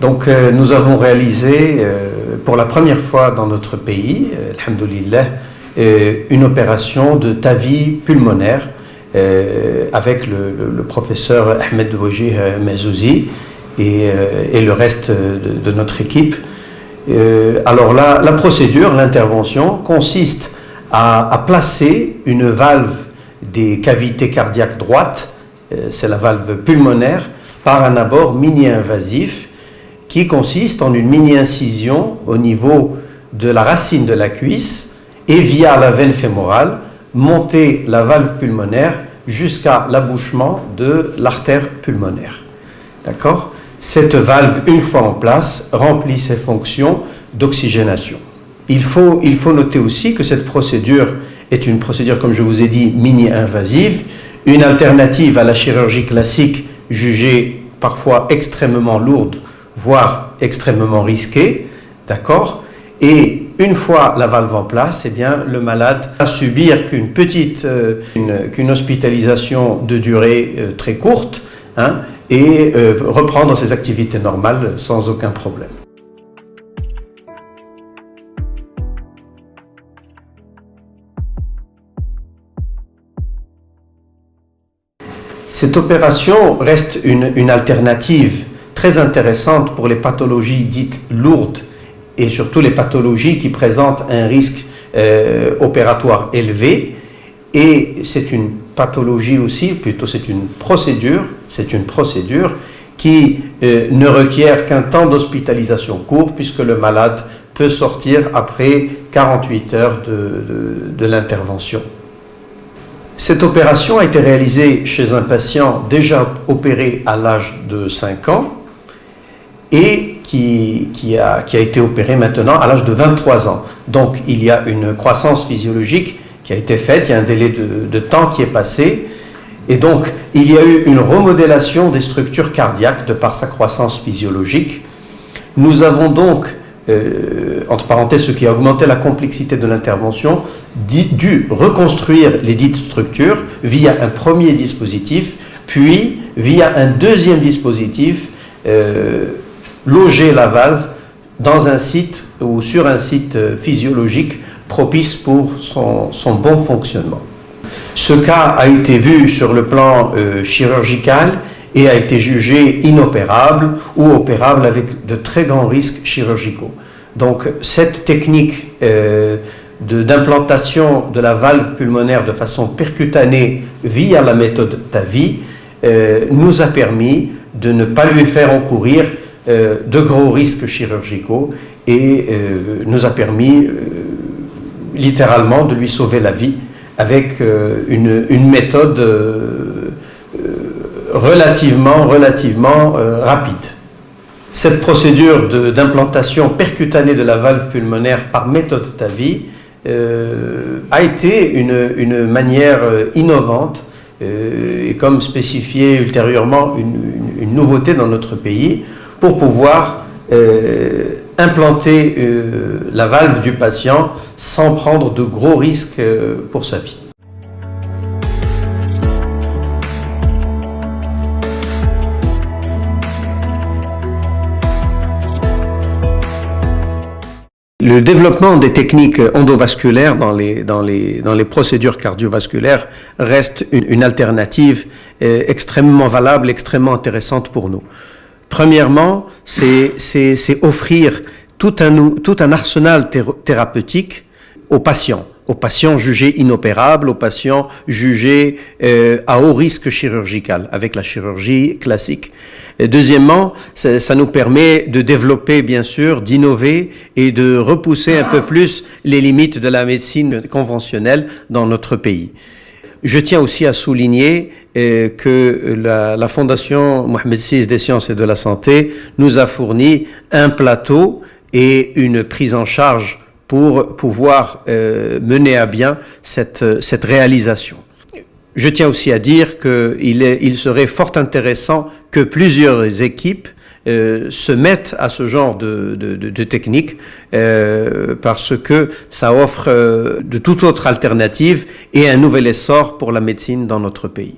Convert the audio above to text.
Donc nous avons réalisé pour la première fois dans notre pays, alhamdoulilah, une opération de TAVI pulmonaire avec le professeur Ahmed Wajih Mazouzi et le reste de notre équipe. Alors la procédure, l'intervention consiste à placer une valve des cavités cardiaques droites, c'est la valve pulmonaire, par un abord mini-invasif qui consiste en une mini-incision au niveau de la racine de la cuisse et via la veine fémorale, monter la valve pulmonaire jusqu'à l'abouchement de l'artère pulmonaire. D'accord ? Cette valve, une fois en place, remplit ses fonctions d'oxygénation. Il faut noter aussi que cette procédure est une procédure, comme je vous ai dit, mini-invasive, une alternative à la chirurgie classique jugée parfois extrêmement lourde, voire extrêmement risquée, d'accord ? Et une fois la valve en place, eh bien, le malade va subir qu'une hospitalisation de durée très courte, et reprendre ses activités normales sans aucun problème. Cette opération reste une alternative très intéressante pour les pathologies dites lourdes et surtout les pathologies qui présentent un risque opératoire élevé. Et c'est une pathologie aussi, plutôt c'est une procédure qui ne requiert qu'un temps d'hospitalisation court puisque le malade peut sortir après 48 heures de l'intervention. Cette opération a été réalisée chez un patient déjà opéré à l'âge de 5 ans et qui a été opéré maintenant à l'âge de 23 ans. Donc il y a une croissance physiologique qui a été faite, il y a un délai de temps qui est passé, et donc il y a eu une remodélation des structures cardiaques de par sa croissance physiologique. Nous avons donc, entre parenthèses, ce qui a augmenté la complexité de l'intervention, dû reconstruire les dites structures via un premier dispositif, puis via un deuxième dispositif, loger la valve dans un site ou sur un site physiologique propice pour son bon fonctionnement. Ce cas a été vu sur le plan chirurgical et a été jugé inopérable ou opérable avec de très grands risques chirurgicaux. Donc cette technique d'implantation de la valve pulmonaire de façon percutanée via la méthode TAVI nous a permis de ne pas lui faire encourir de gros risques chirurgicaux et nous a permis littéralement de lui sauver la vie avec une méthode relativement rapide. Cette procédure d'implantation percutanée de la valve pulmonaire par méthode TAVI a été une manière innovante et comme spécifié ultérieurement une nouveauté dans notre pays pour pouvoir implanter la valve du patient sans prendre de gros risques pour sa vie. Le développement des techniques endovasculaires dans les procédures cardiovasculaires reste une alternative extrêmement valable, extrêmement intéressante pour nous. Premièrement, c'est offrir tout un arsenal thérapeutique aux patients jugés inopérables, aux patients jugés à haut risque chirurgical, avec la chirurgie classique. Et deuxièmement, ça nous permet de développer, bien sûr, d'innover et de repousser un peu plus les limites de la médecine conventionnelle dans notre pays. Je tiens aussi à souligner que la Fondation Mohamed VI des sciences et de la santé nous a fourni un plateau et une prise en charge pour pouvoir mener à bien cette réalisation. Je tiens aussi à dire qu'il serait fort intéressant que plusieurs équipes se mettent à ce genre de technique parce que ça offre de toute autre alternative et un nouvel essor pour la médecine dans notre pays.